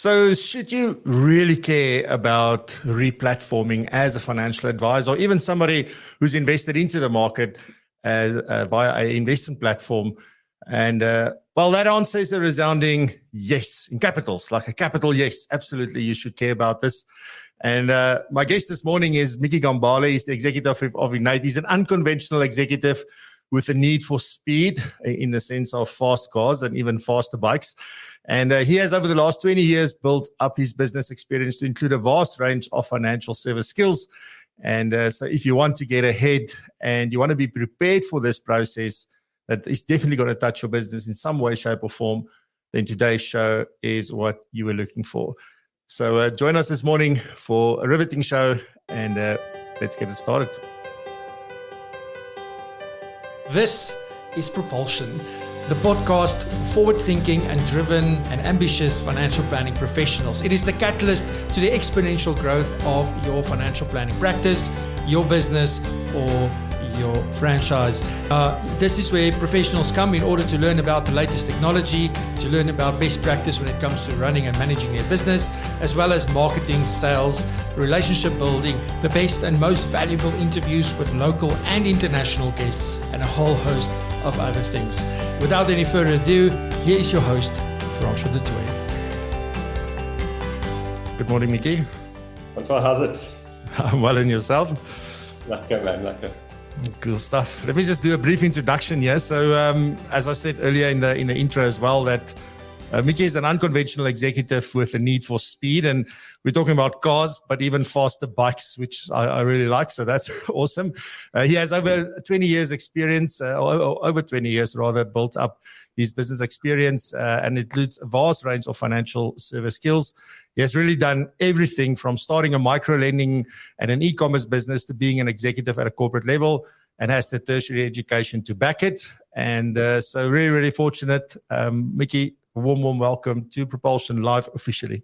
So should you really care about replatforming as a financial advisor, or even somebody who's invested into the market as via an investment platform? And well, that answer is a resounding yes, in capitals, like a capital yes. Absolutely, you should care about this. And my guest this morning is Mickey Gambale. He's the executive of Ignite. He's an unconventional executive with a need for speed in the sense of fast cars and even faster bikes. And he has, over the last 20 years, built up his business experience to include a vast range of financial service skills. And so if you want to get ahead and you want to be prepared for this process that is definitely going to touch your business in some way, shape, or form, then today's show is what you were looking for. So join us this morning for a riveting show, and let's get it started. This is Propulsion, the podcast for forward-thinking and driven and ambitious financial planning professionals. It is the catalyst to the exponential growth of your financial planning practice, your business, or your franchise. This is where professionals come in order to learn about the latest technology, to learn about best practice when it comes to running and managing their business, as well as marketing, sales, relationship building, the best and most valuable interviews with local and international guests, and a whole host of other things. Without any further ado, here is your host, Francois du Toit. Good morning, Mickey. Francois, how's it? I'm well, and yourself? Lekker, man, lekker. Cool stuff. Let me just do a brief introduction here. So, as I said earlier in the intro as well, that Mickey is an unconventional executive with a need for speed, and we're talking about cars, but even faster bikes, which I really like. So that's awesome. He has over 20 years experience, or over 20 years rather, built up his business experience, and it includes a vast range of financial service skills. He has really done everything from starting a micro lending and an e-commerce business to being an executive at a corporate level, and has the tertiary education to back it. And so really, really fortunate. Mickey, a warm welcome to Propulsion Live officially.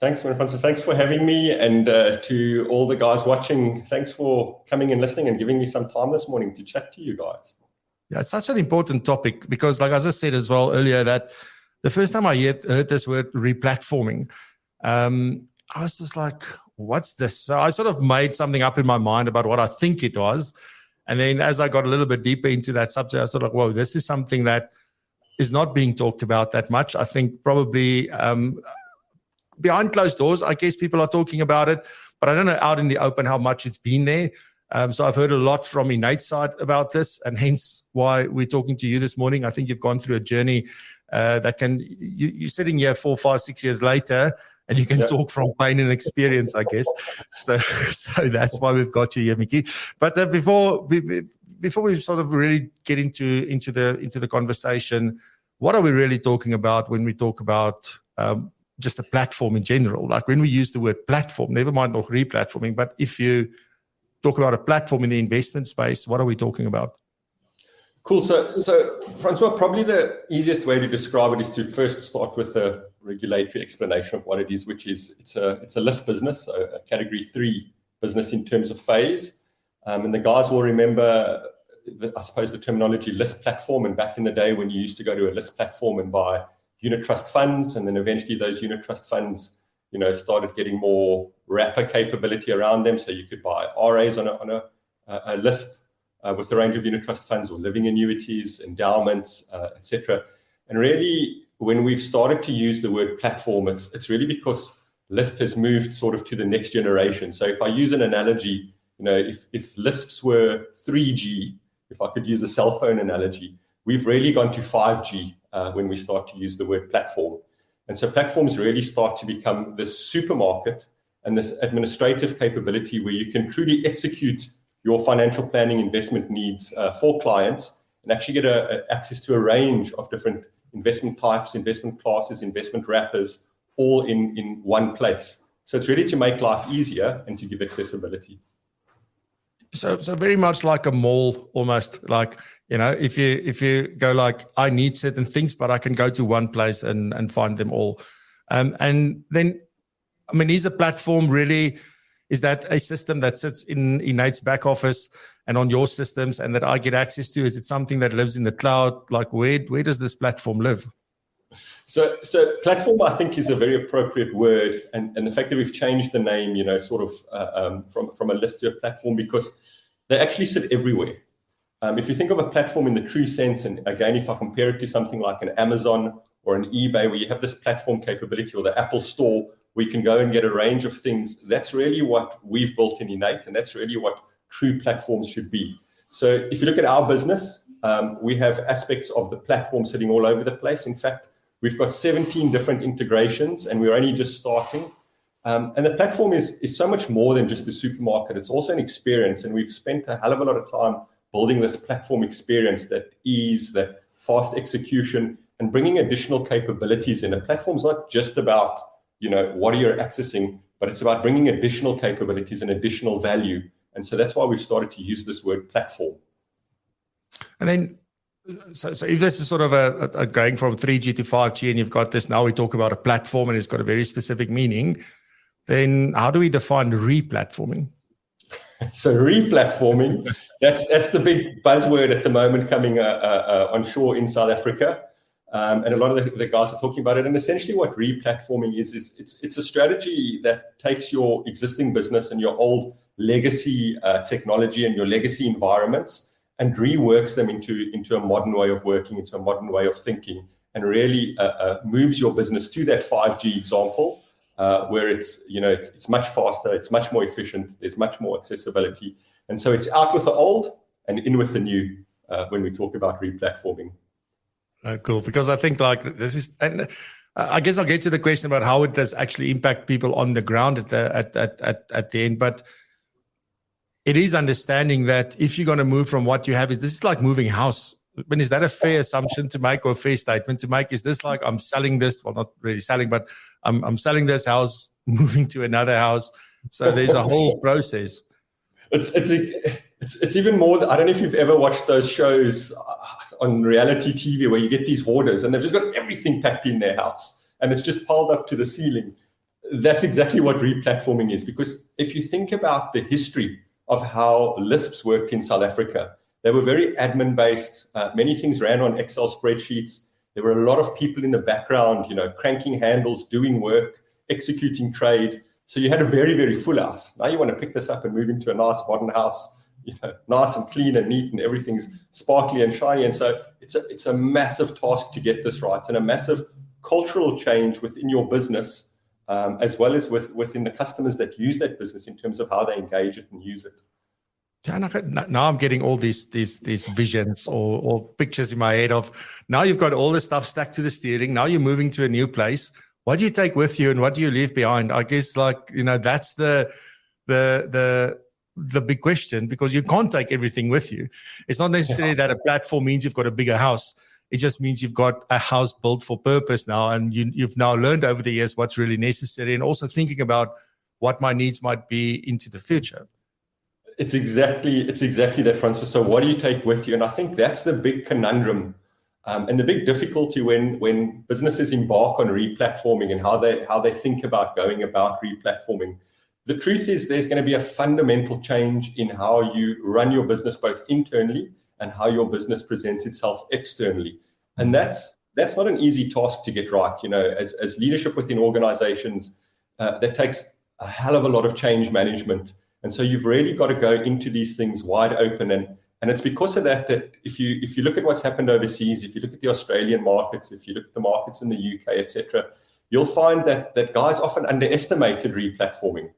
Thanks, man, Francois. Thanks for having me. And to all the guys watching, thanks for coming and listening and giving me some time this morning to chat to you guys. Yeah, it's such an important topic because, like as I said as well earlier, that the first time I heard this word replatforming, I was just like, what's this? So I sort of made something up in my mind about what I think it was. And then as I got a little bit deeper into that subject, I was sort of like, whoa, this is something that is not being talked about that much. I think probably behind closed doors, I guess people are talking about it, but I don't know out in the open how much it's been there. So I've heard a lot from Ignite's side about this, and hence why we're talking to you this morning. I think you've gone through a journey that you're sitting here 4, 5, 6 years later, and you can talk from pain and experience, I guess. So that's why we've got you here, Mickey. But before we sort of really get into the conversation, what are we really talking about when we talk about just a platform in general? Like when we use the word platform, never mind noch replatforming, but if you talk about a platform in the investment space, what are we talking about? Cool. So Francois, probably the easiest way to describe it is to first start with a regulatory explanation of what it is, which is it's a list business, so a category 3 business in terms of phase. And the guys will remember, I suppose, the terminology list platform. And back in the day when you used to go to a list platform and buy unit trust funds, and then eventually those unit trust funds, started getting more wrapper capability around them. So you could buy RAs on a list with a range of unit trust funds or living annuities, endowments, etc. And really, when we've started to use the word platform, it's really because LISP has moved sort of to the next generation. So if I use an analogy, if LISPs were 3G, if I could use a cell phone analogy, we've really gone to 5G when we start to use the word platform. And so platforms really start to become this supermarket and this administrative capability where you can truly execute your financial planning investment needs for clients and actually get access to a range of different investment types, investment classes, investment wrappers, all in one place. So it's really to make life easier and to give accessibility. So very much like a mall, almost like, if you go like, I need certain things, but I can go to one place and find them all. And then, is a platform really, is that a system that sits in Ignite's back office and on your systems and that I get access to? Is it something that lives in the cloud? Like where does this platform live? So platform, I think, is a very appropriate word, and the fact that we've changed the name, sort of from a list to a platform, because they actually sit everywhere. If you think of a platform in the true sense, and again, if I compare it to something like an Amazon or an eBay, where you have this platform capability, or the Apple Store, where you can go and get a range of things, that's really what we've built in Innate, and that's really what true platforms should be. So if you look at our business, we have aspects of the platform sitting all over the place. In fact, we've got 17 different integrations, and we're only just starting. And the platform is so much more than just a supermarket. It's also an experience, and we've spent a hell of a lot of time building this platform experience, that ease, that fast execution, and bringing additional capabilities in. A platform's not just about, what are you accessing, but it's about bringing additional capabilities and additional value. And so that's why we've started to use this word platform. And then, so if this is sort of a going from 3G to 5G, and you've got this, now we talk about a platform and it's got a very specific meaning, then how do we define re-platforming? So re-platforming, that's the big buzzword at the moment coming on shore in South Africa. And a lot of the guys are talking about it. And essentially what re-platforming is it's a strategy that takes your existing business and your old legacy technology and your legacy environments and reworks them into a modern way of working, into a modern way of thinking, and really moves your business to that 5G example, where it's much faster, it's much more efficient, there's much more accessibility. And so it's out with the old and in with the new when we talk about re-platforming. Cool, because I think this is, and I guess I'll get to the question about how it does actually impact people on the ground at the end, but it is understanding that if you're going to move from what you have, this is like moving house. Is that a fair assumption to make, or a fair statement to make? Is this like I'm selling this? Well, not really selling, but I'm selling this house, moving to another house. So there's a whole process. It's even more. I don't know if you've ever watched those shows on reality TV where you get these hoarders and they've just got everything packed in their house and it's just piled up to the ceiling. That's exactly what re-platforming is, because if you think about the history of how LISPs worked in South Africa, they were very admin-based. Many things ran on Excel spreadsheets. There were a lot of people in the background, cranking handles, doing work, executing trade. So you had a very, very full house. Now you want to pick this up and move into a nice modern house, nice and clean and neat, and everything's sparkly and shiny. And so it's a massive task to get this right, and a massive cultural change within your business, as well as within the customers that use that business in terms of how they engage it and use it. Now I'm getting all these visions or pictures in my head of, now you've got all this stuff stacked to the steering. Now you're moving to a new place. What do you take with you and what do you leave behind? I guess that's the big question, because you can't take everything with you. It's not necessarily that a platform means you've got a bigger house. It just means you've got a house built for purpose now, and you've now learned over the years what's really necessary, and also thinking about what my needs might be into the future. It's exactly that, Francois. So what do you take with you? And I think that's the big conundrum and the big difficulty when businesses embark on re-platforming and how they think about going about re-platforming. The truth is there's going to be a fundamental change in how you run your business, both internally and how your business presents itself externally. And that's not an easy task to get right. As leadership within organizations, that takes a hell of a lot of change management. And so you've really got to go into these things wide open. And it's because of that if you look at what's happened overseas, if you look at the Australian markets, if you look at the markets in the UK, etc., you'll find that guys often underestimated re-platforming.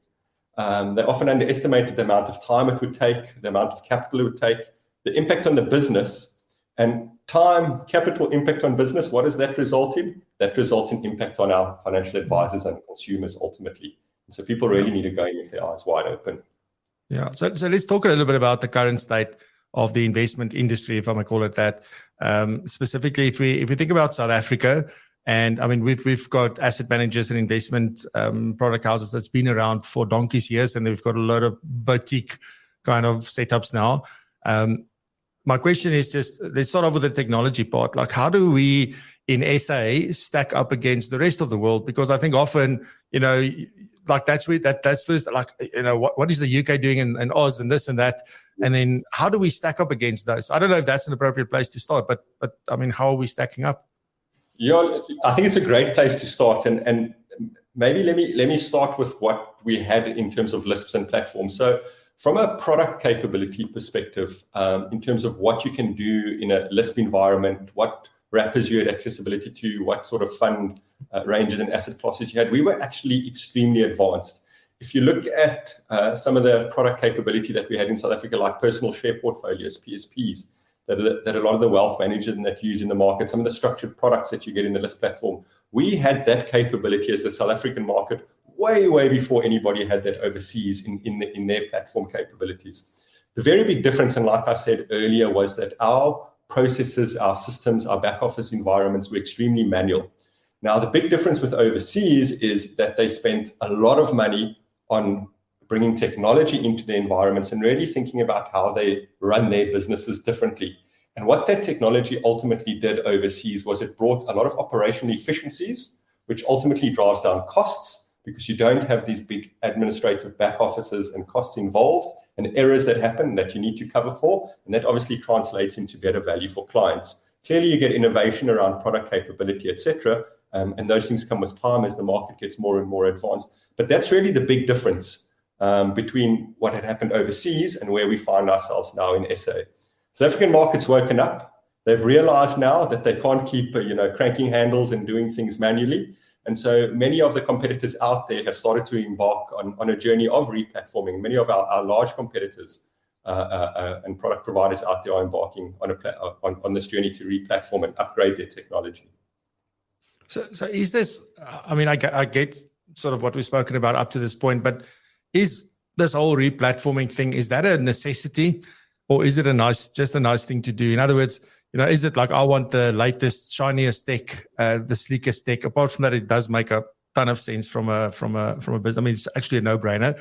They often underestimated the amount of time it would take, the amount of capital it would take, the impact on the business. And time, capital, impact on business, what does that result in? That results in impact on our financial advisors and consumers ultimately. And so people really need to go in with their eyes wide open. Yeah. So let's talk a little bit about the current state of the investment industry, if I may call it that. Specifically, if we think about South Africa, and I mean, we've got asset managers and investment product houses that's been around for donkey's years, and we've got a lot of boutique kind of setups now. My question is just, let's start off with the technology part. Like, how do we in SA stack up against the rest of the world? Because I think often, like that's first, like, what is the UK doing and Oz and this and that? And then how do we stack up against those? I don't know if that's an appropriate place to start, but I mean, how are we stacking up? Yeah, I think it's a great place to start, and maybe let me start with what we had in terms of lists and platforms. So, from a product capability perspective, in terms of what you can do in a Lisp environment, what wrappers you had accessibility to, what sort of fund ranges and asset classes you had, we were actually extremely advanced. If you look at some of the product capability that we had in South Africa, like personal share portfolios, PSPs, that a lot of the wealth managers that use in the market, some of the structured products that you get in the Lisp platform, we had that capability as the South African market way before anybody had that overseas in their platform capabilities. The very big difference, and like I said earlier, was that our processes, our systems, our back office environments were extremely manual. Now, the big difference with overseas is that they spent a lot of money on bringing technology into their environments and really thinking about how they run their businesses differently. And what that technology ultimately did overseas was it brought a lot of operational efficiencies, which ultimately drives down costs because you don't have these big administrative back offices and costs involved and errors that happen that you need to cover for. And that obviously translates into better value for clients. Clearly, you get innovation around product capability, etc. And those things come with time as the market gets more and more advanced. But that's really the big difference between what had happened overseas and where we find ourselves now in SA. South African market's woken up. They've realized now that they can't keep cranking handles and doing things manually. And so many of the competitors out there have started to embark on a journey of replatforming. Many of our large competitors and product providers out there are embarking on this journey to replatform and upgrade their technology. So is this, I mean, I get sort of what we've spoken about up to this point, but is this whole replatforming thing, is that a necessity or is it just a nice thing to do? In other words, is it like, I want the latest, shiniest tech, the sleekest tech? Apart from that, it does make a ton of sense from a business. I mean, it's actually a no-brainer.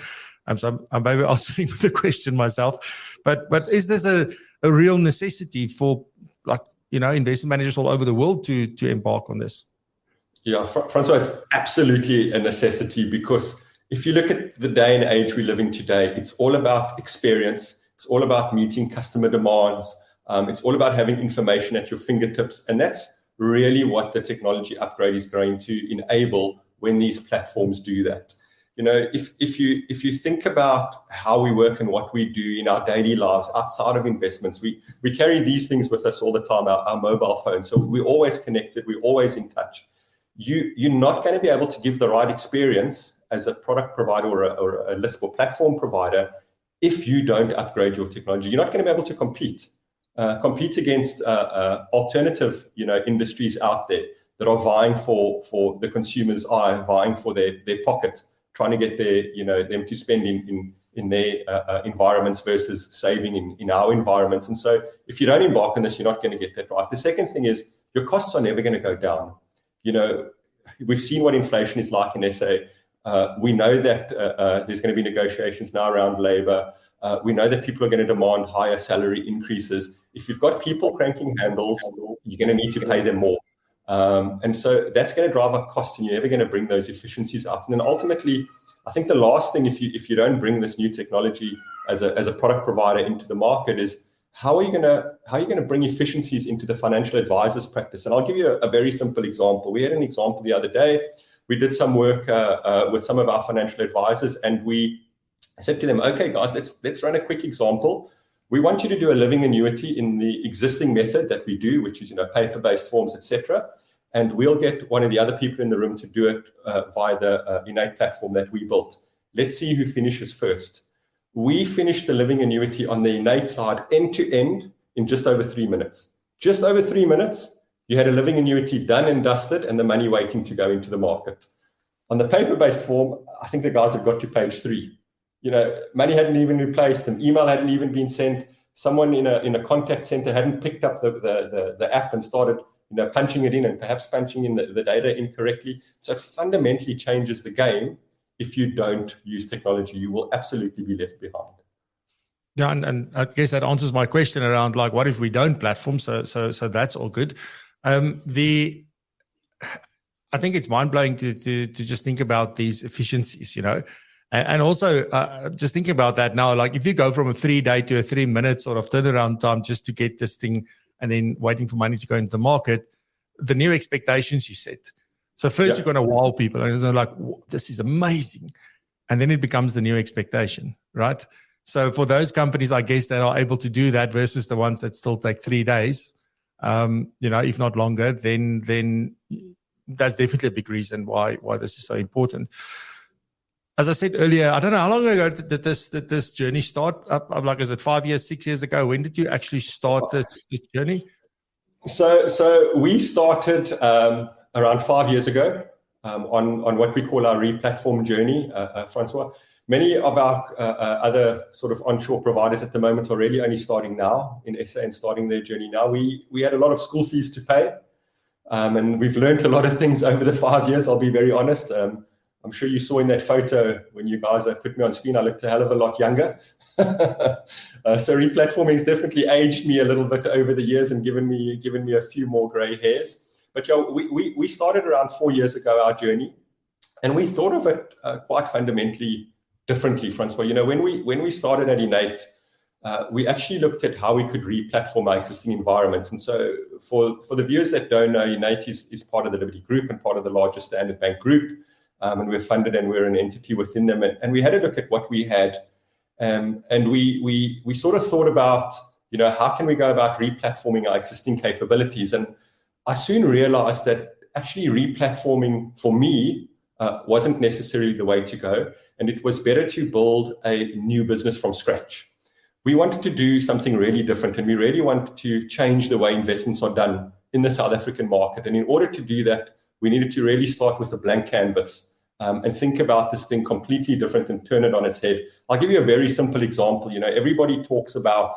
So I'm maybe answering the question myself, but is this a real necessity for investment managers all over the world to embark on this? Yeah, Francois, it's absolutely a necessity because if you look at the day and age we live in today, it's all about experience. It's all about meeting customer demands. It's all about having information at your fingertips. And that's really what the technology upgrade is going to enable when these platforms do that. If you think about how we work and what we do in our daily lives outside of investments, we carry these things with us all the time, our mobile phone. So we're always connected. We're always in touch. You're not going to be able to give the right experience as a product provider or a Lisp or platform provider if you don't upgrade your technology. You're not going to be able to compete against alternative industries out there that are vying for the consumer's eye, vying for their pocket, trying to get them to spend in their environments versus saving in our environments. And so if you don't embark on this, you're not going to get that right. The second thing is your costs are never going to go down. We've seen what inflation is like in SA. We know that there's going to be negotiations now around labor. We know that people are going to demand higher salary increases. If you've got people cranking handles, you're going to need to pay them more. And so that's going to drive up costs, and you're never going to bring those efficiencies out. And then ultimately, I think the last thing, if you don't bring this new technology as a product provider into the market, is how are you going to bring efficiencies into the financial advisors practice? And I'll give you a very simple example. We had an example the other day. We did some work with some of our financial advisors, and we said to them, okay, guys, let's run a quick example. We want you to do a living annuity in the existing method that we do, which is paper-based forms, etc. And we'll get one of the other people in the room to do it via the innate platform that we built. Let's see who finishes first. We finished the living annuity on the innate side end to end in just over 3 minutes. Just over 3 minutes, you had a living annuity done and dusted and the money waiting to go into the market. On the paper-based form, I think the guys have got to page 3. Money hadn't even been placed, an email hadn't even been sent. Someone in a contact center hadn't picked up the app and started punching it in and perhaps punching in the data incorrectly. So it fundamentally changes the game. If you don't use technology, you will absolutely be left behind. Yeah, and I guess that answers my question around what if we don't platform? So that's all good. I think it's mind blowing to just think about these efficiencies, and also just thinking about that now. If you go from a 3-day to a 3-minute sort of turnaround time just to get this thing, and then waiting for money to go into the market, the new expectations you set. So first you're going to wow people and they're like, this is amazing. And then it becomes the new expectation, right? So for those companies, I guess, that are able to do that versus the ones that still take 3 days, if not longer, then that's definitely a big reason why this is so important. As I said earlier, I don't know how long ago did this journey start? Like, is it 5 years, 6 years ago? When did you actually start this journey? So we started around 5 years ago on what we call our re-platform journey, Francois. Many of our other sort of onshore providers at the moment are really only starting now in SA and starting their journey now. We had a lot of school fees to pay, and we've learned a lot of things over the 5 years, I'll be very honest. I'm sure you saw in that photo when you guys put me on screen, I looked a hell of a lot younger. So re-platforming has definitely aged me a little bit over the years and given me a few more grey hairs. But we started around 4 years ago, our journey, and we thought of it quite fundamentally differently, Francois. When we started at Innate, we actually looked at how we could re-platform our existing environments. And so for the viewers that don't know, Innate is part of the Liberty Group and part of the larger Standard Bank Group. And we're funded and we're an entity within them. And we had a look at what we had. And we sort of thought about, how can we go about re-platforming our existing capabilities? And I soon realized that actually re-platforming for me wasn't necessarily the way to go. And it was better to build a new business from scratch. We wanted to do something really different, and we really wanted to change the way investments are done in the South African market. And in order to do that, we needed to really start with a blank canvas and think about this thing completely different and turn it on its head. I'll give you a very simple example. Everybody talks about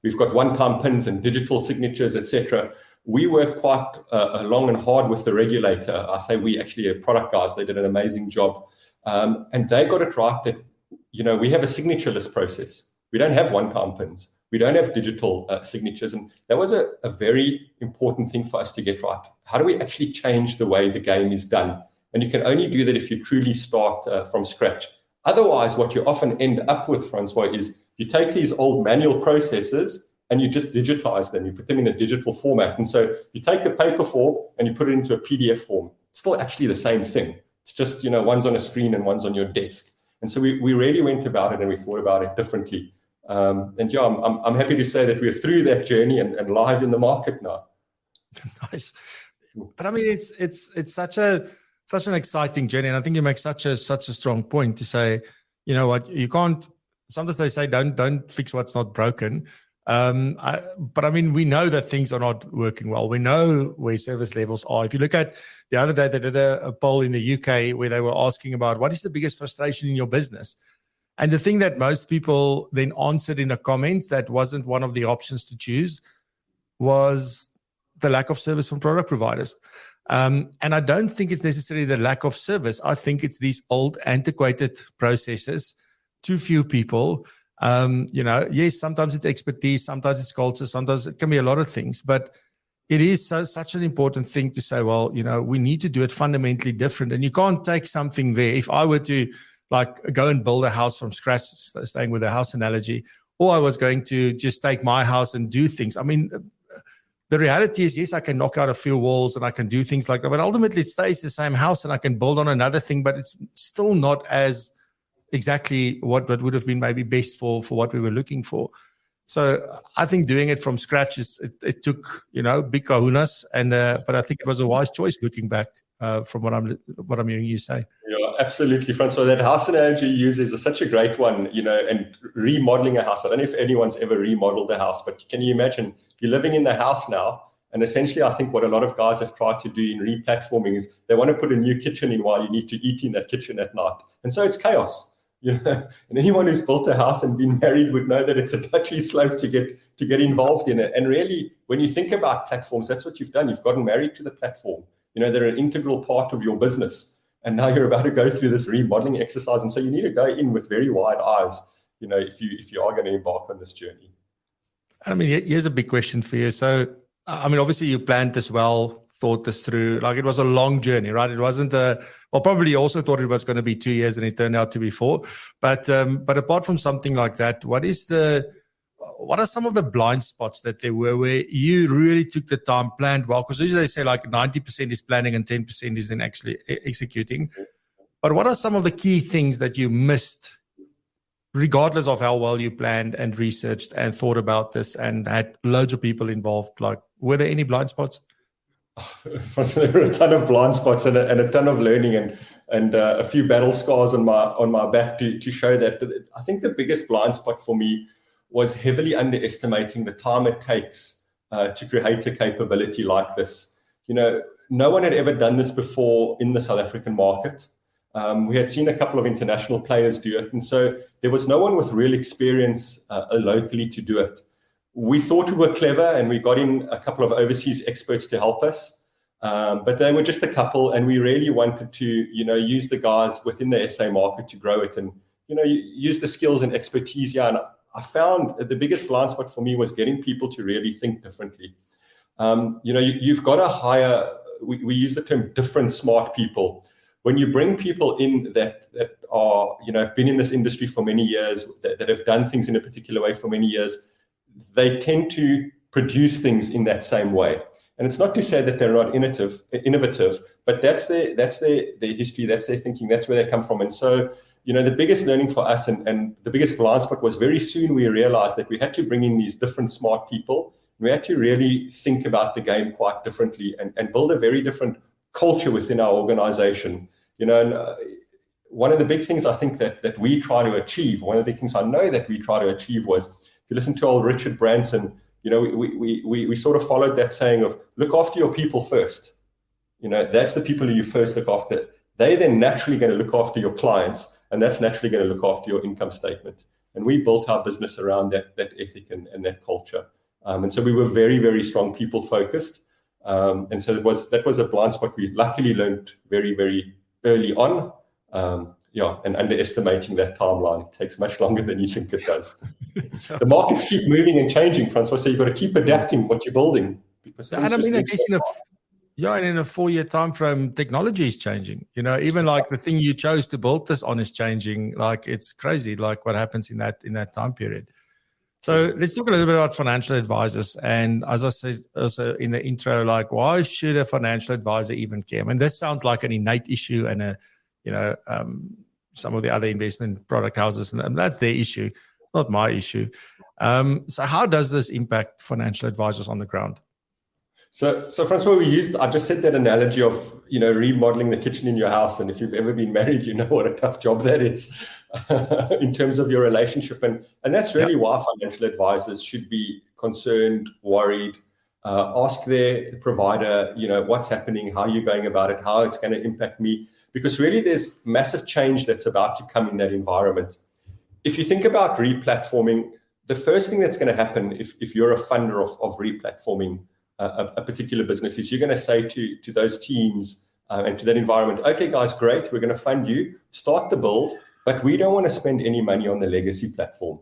we've got one-time pins and digital signatures, etc. We worked quite long and hard with the regulator. I say we, actually, product guys, they did an amazing job. And they got it right that, we have a signatureless process. We don't have one-time pins. We don't have digital signatures. And that was a very important thing for us to get right. How do we actually change the way the game is done? And you can only do that if you truly start from scratch. Otherwise, what you often end up with, Francois, is you take these old manual processes and you just digitize them. You put them in a digital format. And so you take the paper form and you put it into a PDF form. It's still actually the same thing. It's just, one's on a screen and one's on your desk. And so we really went about it and we thought about it differently. And yeah, I'm happy to say that we're through that journey and live in the market now. Nice. But I mean, it's such an exciting journey. And I think you make such a strong point to say, you know what, you can't, sometimes they say, don't fix what's not broken. But I mean, we know that things are not working well. We know where service levels are. If you look at the other day, they did a poll in the UK where they were asking about what is the biggest frustration in your business? And the thing that most people then answered in the comments that wasn't one of the options to choose was the lack of service from product providers. And I don't think it's necessarily the lack of service. I think it's these old, antiquated processes, too few people. Yes, sometimes it's expertise, sometimes it's culture, sometimes it can be a lot of things. But it is such an important thing to say, well, we need to do it fundamentally different. And you can't take something there. If I were to go and build a house from scratch, staying with the house analogy, or I was going to just take my house and do things. I mean, the reality is, yes, I can knock out a few walls and I can do things like that, but ultimately it stays the same house and I can build on another thing, but it's still not as exactly what would have been maybe best for what we were looking for. So I think doing it from scratch it took, big kahunas, but I think it was a wise choice looking back from what I'm hearing you say. Yeah, absolutely, Francois. That house analogy you use is such a great one, and remodeling a house. I don't know if anyone's ever remodeled a house, but can you imagine you're living in the house now? And essentially, I think what a lot of guys have tried to do in re-platforming is they want to put a new kitchen in while you need to eat in that kitchen at night. And so it's chaos. And anyone who's built a house and been married would know that it's a touchy slope to get involved in it. And really, when you think about platforms, that's what you've done. You've gotten married to the platform. They're an integral part of your business. And now you're about to go through this remodeling exercise. And so you need to go in with very wide eyes, if you are going to embark on this journey. I mean, here's a big question for you. So, I mean, obviously you planned this well, thought this through. It was a long journey, right? It wasn't probably also thought it was going to be 2 years and it turned out to be 4. But apart from something like that, what is the what are some of the blind spots that there were where you really took the time, planned well? Because usually they say like 90% is planning and 10% is in actually executing. But what are some of the key things that you missed, regardless of how well you planned and researched and thought about this and had loads of people involved? Like, were there any blind spots? There were a ton of blind spots and a ton of learning and a few battle scars on my back to show that. I think the biggest blind spot for me was heavily underestimating the time it takes to create a capability like this. No one had ever done this before in the South African market. We had seen a couple of international players do it, and so there was no one with real experience locally to do it. We thought we were clever, and we got in a couple of overseas experts to help us, but they were just a couple, and we really wanted to, use the guys within the SA market to grow it, and use the skills and expertise. Yeah, and I found that the biggest blind spot for me was getting people to really think differently. You've got to hire. We use the term different smart people. When you bring people in that are, have been in this industry for many years, that have done things in a particular way for many years, they tend to produce things in that same way. And it's not to say that they're not innovative, but that's their history, that's their thinking, that's where they come from. And so, the biggest learning for us and the biggest blind spot was very soon we realized that we had to bring in these different smart people. We had to really think about the game quite differently and build a very different culture within our organization. One of the big things I think that we try to achieve, one of the big things I know that we try to achieve was, if you listen to old Richard Branson, we sort of followed that saying of look after your people first. That's the people who you first look after. They then naturally going to look after your clients, and that's naturally going to look after your income statement. And we built our business around that ethic and that culture. And so we were very, very strong people focused. And so that was a blind spot we luckily learned very, very early on. And underestimating that timeline. It takes much longer than you think it does. The markets keep moving and changing, Francois, so you've got to keep adapting what you're building. And I mean, I guess in a 4-year time frame, technology is changing. Even like the thing you chose to build this on is changing. Like, it's crazy, like what happens in that time period. So let's talk a little bit about financial advisors. And as I said also in the intro, like, why should a financial advisor even care? I mean, this sounds like an innate issue and some of the other investment product houses, and that's their issue, not my issue. So how does this impact financial advisors on the ground? So Francois, I just said that analogy of, remodeling the kitchen in your house. And if you've ever been married, you know what a tough job that is in terms of your relationship. And that's really why financial advisors should be concerned, worried, ask their provider, what's happening, how you're going about it, how it's going to impact me. Because really there's massive change that's about to come in that environment. If you think about replatforming, the first thing that's going to happen if you're a funder of replatforming a particular business is you're going to say to those teams and to that environment, okay, guys, great, we're going to fund you, start the build, but we don't want to spend any money on the legacy platform.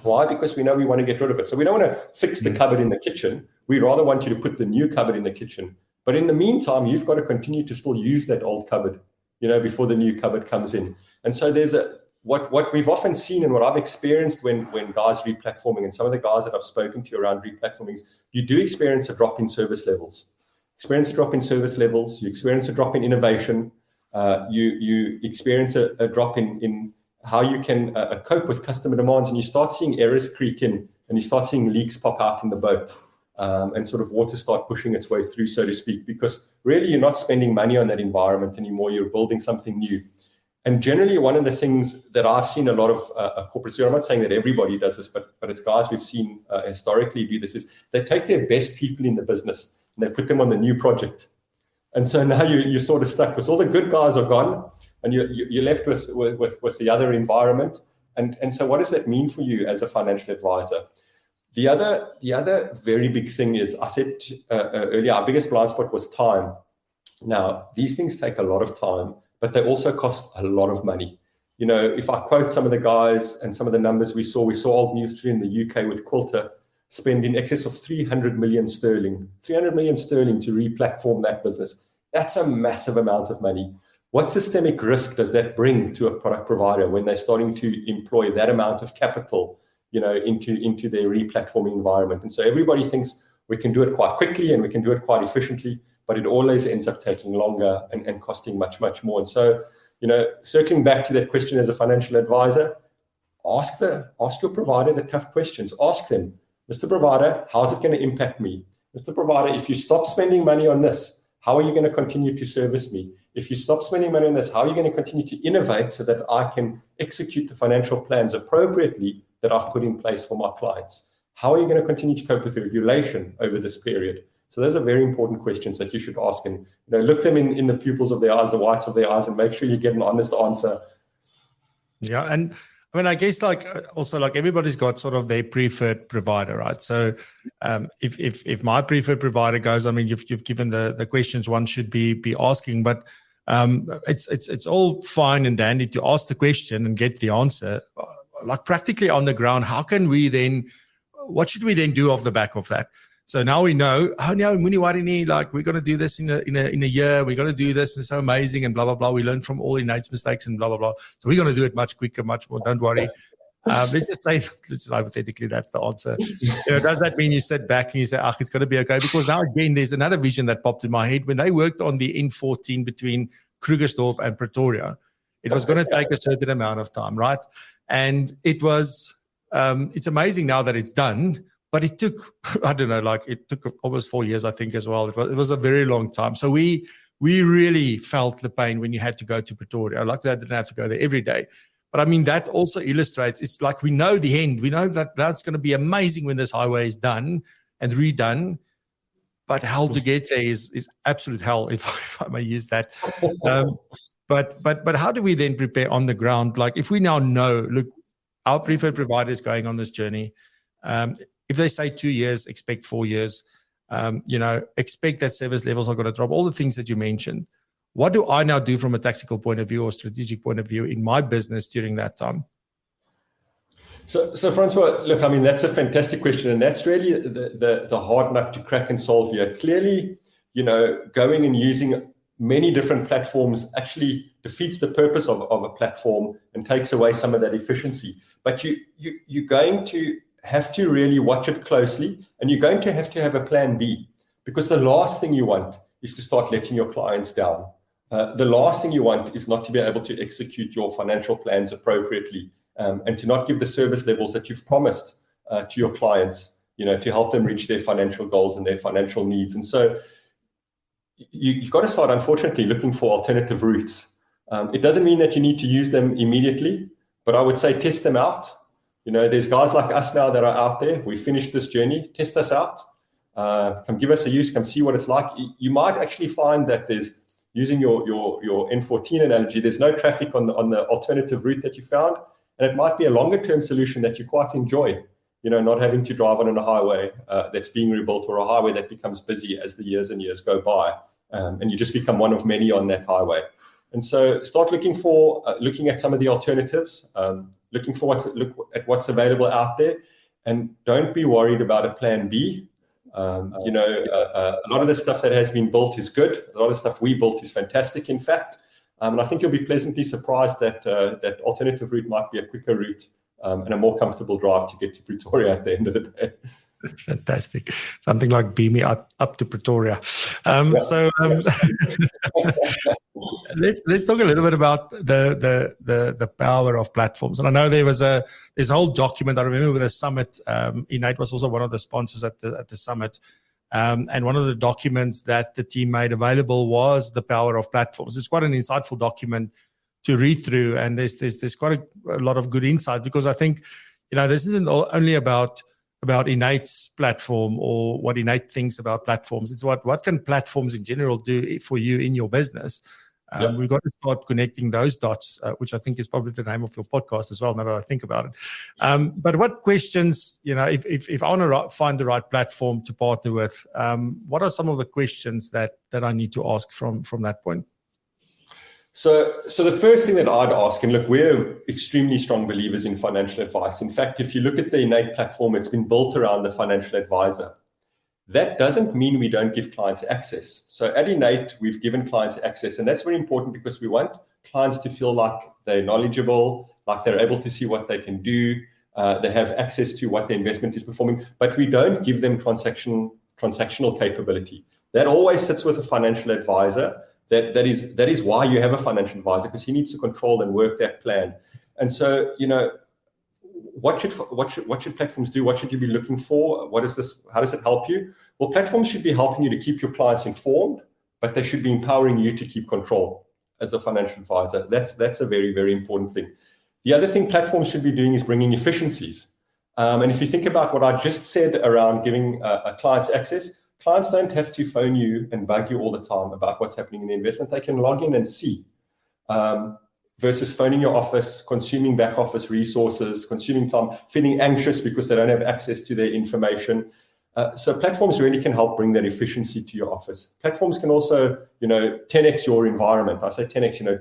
Why? Because we know we want to get rid of it. So we don't want to fix the cupboard in the kitchen. We rather want you to put the new cupboard in the kitchen. But in the meantime, you've got to continue to still use that old cupboard, before the new cupboard comes in. And so there's what we've often seen and what I've experienced when guys replatforming, and some of the guys that I've spoken to around replatforming, is you do experience a drop in service levels. You experience a drop in innovation. You experience a drop in how you can cope with customer demands, and you start seeing errors creak in, and you start seeing leaks pop out in the boat. And sort of water start pushing its way through, so to speak, because really you're not spending money on that environment anymore. You're building something new. And generally, one of the things that I've seen a lot of corporates do, I'm not saying that everybody does this, but it's guys we've seen historically do this, is they take their best people in the business and they put them on the new project. And so now you're sort of stuck because all the good guys are gone and you're left with the other environment. And so what does that mean for you as a financial advisor? The other very big thing is, I said earlier, our biggest blind spot was time. Now, these things take a lot of time, but they also cost a lot of money. If I quote some of the guys and some of the numbers we saw Old Mutual in the UK with Quilter spend in excess of 300 million sterling to replatform that business. That's a massive amount of money. What systemic risk does that bring to a product provider when they're starting to employ that amount of capital, into their re-platforming environment. And so everybody thinks we can do it quite quickly and we can do it quite efficiently, but it always ends up taking longer and costing much, much more. And so, circling back to that question as a financial advisor, ask your provider the tough questions. Ask them, Mr. Provider, how's it going to impact me? Mr. Provider, if you stop spending money on this, how are you going to continue to service me? If you stop spending money on this, how are you going to continue to innovate so that I can execute the financial plans appropriately that I've put in place for my clients? How are you going to continue to cope with the regulation over this period? So those are very important questions that you should ask, and look them in the pupils of their eyes, the whites of their eyes, and make sure you get an honest answer. Yeah, and I mean, I guess also everybody's got sort of their preferred provider, right? So if my preferred provider goes, I mean, you've given the questions one should be asking, but it's all fine and dandy to ask the question and get the answer. Like practically on the ground, what should we then do off the back of that? So now we know, Muni Warini, we're going to do this in a year. We're going to do this. It's so amazing and blah, blah, blah. We learn from all Innate's mistakes and blah, blah, blah. So we're going to do it much quicker, much more. Don't worry. Let's just hypothetically, that's the answer. Does that mean you sit back and you say, it's going to be okay? Because now again, there's another vision that popped in my head. When they worked on the N14 between Krugersdorp and Pretoria, it was going to take a certain amount of time, right? And it was, it's amazing now that it's done. But it took, it took almost 4 years, I think, as well. It was a very long time. So we really felt the pain when you had to go to Pretoria. Luckily, I didn't have to go there every day. But I mean, that also illustrates, it's like we know the end. We know that that's going to be amazing when this highway is done and redone. But hell to get there is absolute hell, if I may use that. But how do we then prepare on the ground? Like if we now know, look, our preferred provider is going on this journey. If they say 2 years, expect 4 years, expect that service levels are going to drop, all the things that you mentioned. What do I now do from a tactical point of view or strategic point of view in my business during that time? So Francois, look, I mean, that's a fantastic question. And that's really the hard nut to crack and solve here. Clearly, going and using many different platforms actually defeats the purpose of a platform and takes away some of that efficiency. But you're going to have to really watch it closely, and you're going to have a plan B, because the last thing you want is to start letting your clients down. The last thing you want is not to be able to execute your financial plans appropriately, and to not give the service levels that you've promised to your clients, to help them reach their financial goals and their financial needs. And so you've got to start, unfortunately, looking for alternative routes. It doesn't mean that you need to use them immediately, but I would say test them out. There's guys like us now that are out there. We finished this journey. Test us out. Come give us a use. Come see what it's like. You might actually find that there's, using your N14 analogy, there's no traffic on the alternative route that you found, and it might be a longer term solution that you quite enjoy. Not having to drive on a highway that's being rebuilt, or a highway that becomes busy as the years and years go by, and you just become one of many on that highway. And so start looking at some of the alternatives. Look at what's available out there, and don't be worried about a plan B. A lot of the stuff that has been built is good. A lot of the stuff we built is fantastic, in fact. And I think you'll be pleasantly surprised that that alternative route might be a quicker route and a more comfortable drive to get to Pretoria at the end of the day. Fantastic. Something like beam me up to Pretoria. So let's talk a little bit about the power of platforms. And I know there's a whole document. I remember with the summit, Innate was also one of the sponsors at the summit. And one of the documents that the team made available was the power of platforms. It's quite an insightful document to read through, and there's quite a lot of good insight, because I think this isn't only about Innate's platform or what Innate thinks about platforms. It's what can platforms in general do for you in your business. We've got to start connecting those dots, which I think is probably the name of your podcast as well, now that I think about it. But what questions, if I want to find the right platform to partner with, what are some of the questions that I need to ask from that point? So the first thing that I'd ask, and look, we're extremely strong believers in financial advice. In fact, if you look at the Innate platform, it's been built around the financial advisor. That doesn't mean we don't give clients access. So at Innate, we've given clients access, and that's very important, because we want clients to feel like they're knowledgeable, like they're able to see what they can do, They have access to what the investment is performing, but we don't give them transactional capability. That always sits with a financial advisor. That is why you have a financial advisor, because he needs to control and work that plan. And so, what should platforms do? What should you be looking for? How does it help you? Well, platforms should be helping you to keep your clients informed, but they should be empowering you to keep control as a financial advisor. That's a very, very important thing. The other thing platforms should be doing is bringing efficiencies. And if you think about what I just said around giving clients access, clients don't have to phone you and bug you all the time about what's happening in the investment. They can log in and see, versus phoning your office, consuming back office resources, consuming time, feeling anxious because they don't have access to their information. So platforms really can help bring that efficiency to your office. Platforms can also, 10x your environment. I say 10x,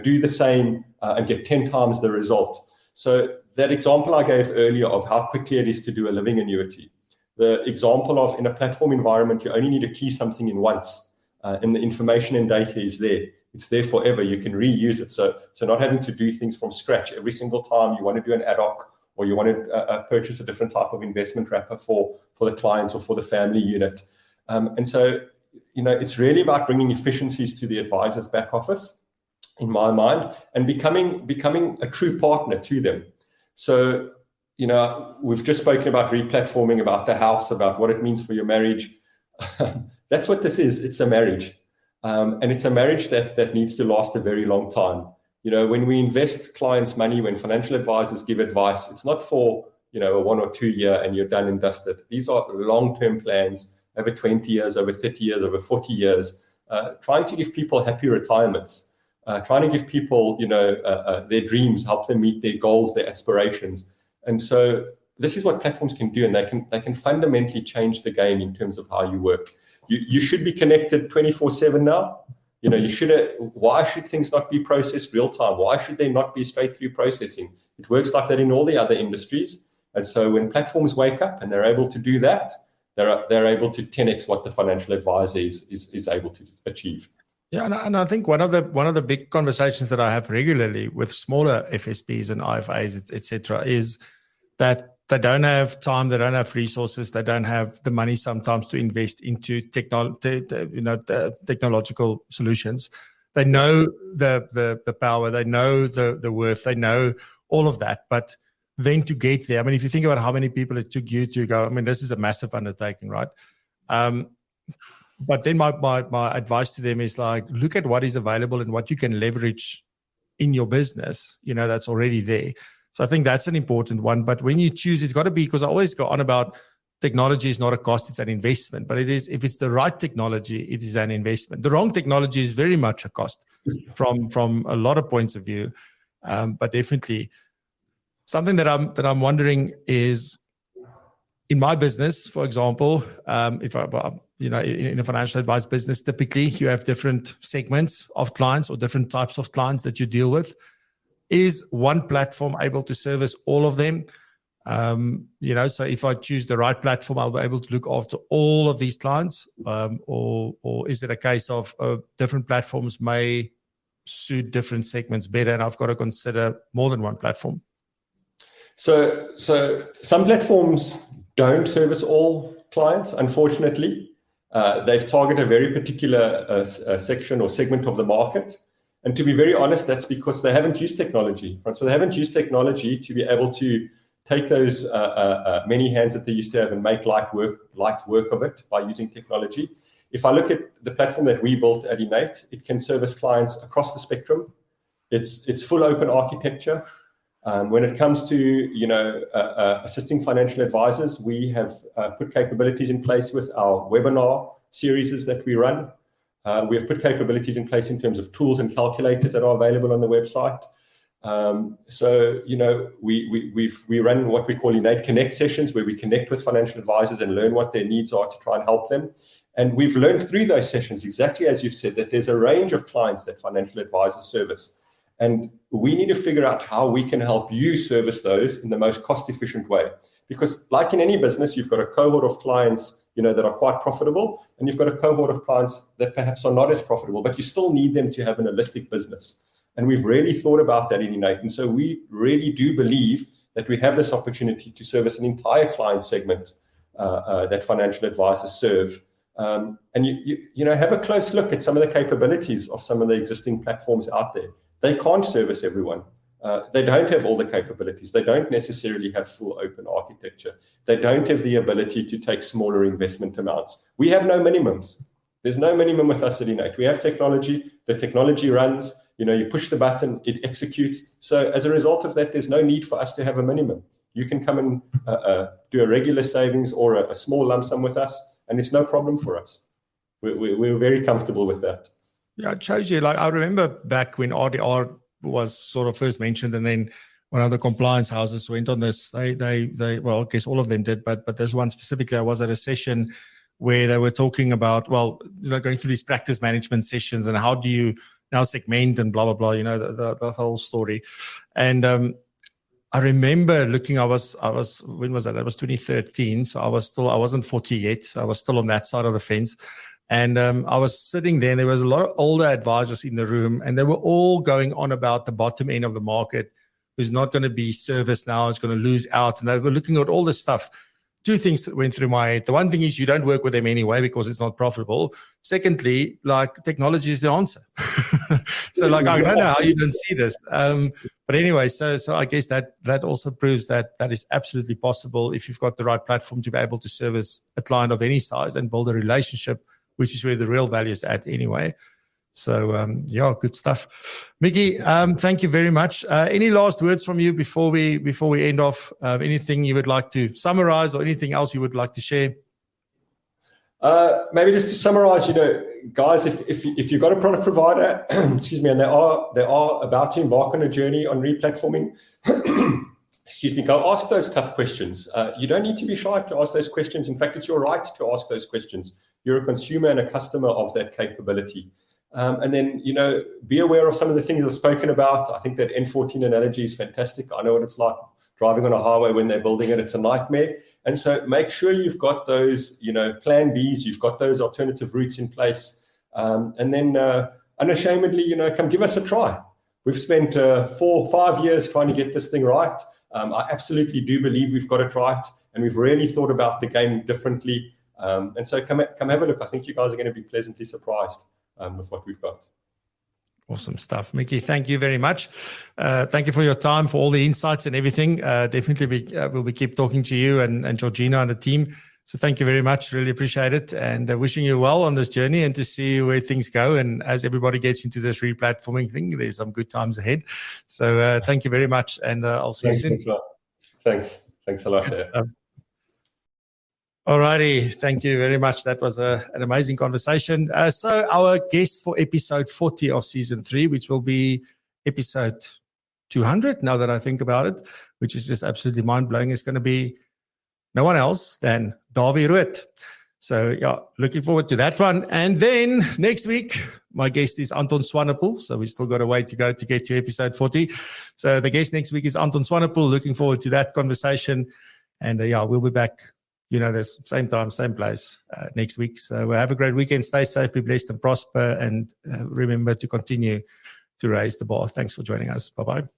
do the same and get 10 times the result. So that example I gave earlier of how quickly it is to do a living annuity, the example of in a platform environment, you only need to key something in once, and the information and data is there. It's there forever. You can reuse it. So not having to do things from scratch every single time you want to do an ad hoc, or you want to purchase a different type of investment wrapper for the client or for the family unit. And so, it's really about bringing efficiencies to the advisor's back office, in my mind, and becoming a true partner to them. So, we've just spoken about replatforming, about the house, about what it means for your marriage. That's what this is. It's a marriage. And it's a marriage that needs to last a very long time. When we invest clients' money, when financial advisors give advice, it's not for, a 1 or 2 year and you're done and dusted. These are long-term plans over 20 years, over 30 years, over 40 years, trying to give people happy retirements, trying to give people, their dreams, help them meet their goals, their aspirations. And so this is what platforms can do, and they can fundamentally change the game in terms of how you work. You should be connected 24/7 now. Why should things not be processed real time? Why should there not be straight through processing? It works like that in all the other industries. And so when platforms wake up and they're able to do that, they're able to 10x what the financial advisor is able to achieve. Yeah, and I think one of the big conversations that I have regularly with smaller FSPs and IFAs, etc., is that they don't have time, they don't have resources, they don't have the money sometimes to invest into technological solutions. They know the power, they know the worth, they know all of that, but then to get there, if you think about how many people it took you to go, this is a massive undertaking, right? But then my advice to them is look at what is available and what you can leverage in your business, that's already there. So I think that's an important one. But when you choose, it's got to be, because I always go on about technology is not a cost, it's an investment. But it is, if it's the right technology, it is an investment. The wrong technology is very much a cost from a lot of points of view. But definitely something that I'm wondering is, in my business, for example, if in a financial advice business, typically you have different segments of clients or different types of clients that you deal with. Is one platform able to service all of them? So if I choose the right platform, I'll be able to look after all of these clients, or is it a case of different platforms may suit different segments better, and I've got to consider more than one platform? So some platforms don't service all clients, unfortunately. They've targeted a very particular section or segment of the market. And to be very honest, that's because they haven't used technology. So they haven't used technology to be able to take those many hands that they used to have and make light work of it by using technology. If I look at the platform that we built at Innate, it can service clients across the spectrum. It's full open architecture. When it comes to assisting financial advisors, we have put capabilities in place with our webinar series that we run. We have put capabilities in place in terms of tools and calculators that are available on the website. We run what we call Innate Connect sessions, where we connect with financial advisors and learn what their needs are to try and help them. And we've learned through those sessions, exactly as you've said, that there's a range of clients that financial advisors service. And we need to figure out how we can help you service those in the most cost-efficient way. Because like in any business, you've got a cohort of clients that are quite profitable, and you've got a cohort of clients that perhaps are not as profitable, but you still need them to have an holistic business. And we've really thought about that in Innate. And so we really do believe that we have this opportunity to service an entire client segment that financial advisors serve. And you know, have a close look at some of the capabilities of some of the existing platforms out there. They can't service everyone. They don't have all the capabilities. They don't necessarily have full open architecture. They don't have the ability to take smaller investment amounts. We have no minimums. There's no minimum with us at Innate. We have technology. The technology runs. You know, you push the button, it executes. So as a result of that, there's no need for us to have a minimum. You can come and do a regular savings or a small lump sum with us, and it's no problem for us. We're very comfortable with that. Yeah, it shows you. Like, I remember back when RDR was sort of first mentioned, and then one of the compliance houses went on this. They well, I guess all of them did, but there's one specifically. I was at a session where they were talking about, well, you know, going through these practice management sessions and how do you now segment and blah blah blah. You know, the whole story. And I remember looking. I was when was that? That was 2013. So I wasn't 40 yet. So I was still on that side of the fence. And I was sitting there, and there was a lot of older advisors in the room, and they were all going on about the bottom end of the market who's not going to be serviced now, is going to lose out. And they were looking at all this stuff. Two things that went through my head. The one thing is you don't work with them anyway because it's not profitable. Secondly, like, technology is the answer. So like, I don't know how you don't see this. But anyway, so I guess that also proves that is absolutely possible if you've got the right platform to be able to service a client of any size and build a relationship, which is where the real value is at anyway. So, yeah, good stuff. Mickey, thank you very much. Any last words from you before we end off? Anything you would like to summarize or anything else you would like to share? Maybe just to summarize, you know, guys, if you've got a product provider, excuse me, and they are about to embark on a journey on replatforming, excuse me, go ask those tough questions. You don't need to be shy to ask those questions. In fact, it's your right to ask those questions. You're a consumer and a customer of that capability. And then, you know, be aware of some of the things I've spoken about. I think that N14 analogy is fantastic. I know what it's like driving on a highway when they're building it. It's a nightmare. And so make sure you've got those, you know, plan Bs, you've got those alternative routes in place. And then unashamedly, you know, come give us a try. We've spent 4 or 5 years trying to get this thing right. I absolutely do believe we've got it right. And we've really thought about the game differently. And so come have a look. I think you guys are going to be pleasantly surprised with what we've got. Awesome stuff. Mickey, thank you very much. Thank you for your time, for all the insights and everything. Definitely we'll keep talking to you and Georgina and the team. So thank you very much. Really appreciate it. And wishing you well on this journey and to see where things go. And as everybody gets into this replatforming thing, there's some good times ahead. So thank you very much. And I'll see you soon. Thanks a lot. All righty. Thank you very much. That was an amazing conversation. So our guest for episode 40 of season 3, which will be episode 200, now that I think about it, which is just absolutely mind-blowing, is going to be no one else than Davie Rood. So, yeah, looking forward to that one. And then next week, my guest is Anton Swanepoel. So we still got a way to go to get to episode 40. So the guest next week is Anton Swanepoel. Looking forward to that conversation. And, yeah, we'll be back. You know, this same time, same place next week. So have a great weekend. Stay safe, be blessed and prosper. And remember to continue to raise the bar. Thanks for joining us. Bye-bye.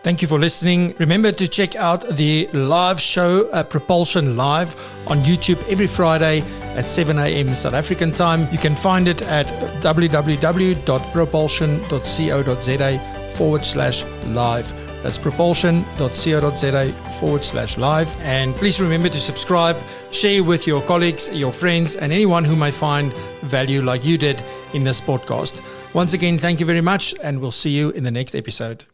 Thank you for listening. Remember to check out the live show, Propulsion Live, on YouTube every Friday at 7 a.m. South African time. You can find it at www.propulsion.co.za/live. That's propulsion.co.za/live. And please remember to subscribe, share with your colleagues, your friends, and anyone who may find value like you did in this podcast. Once again, thank you very much, and we'll see you in the next episode.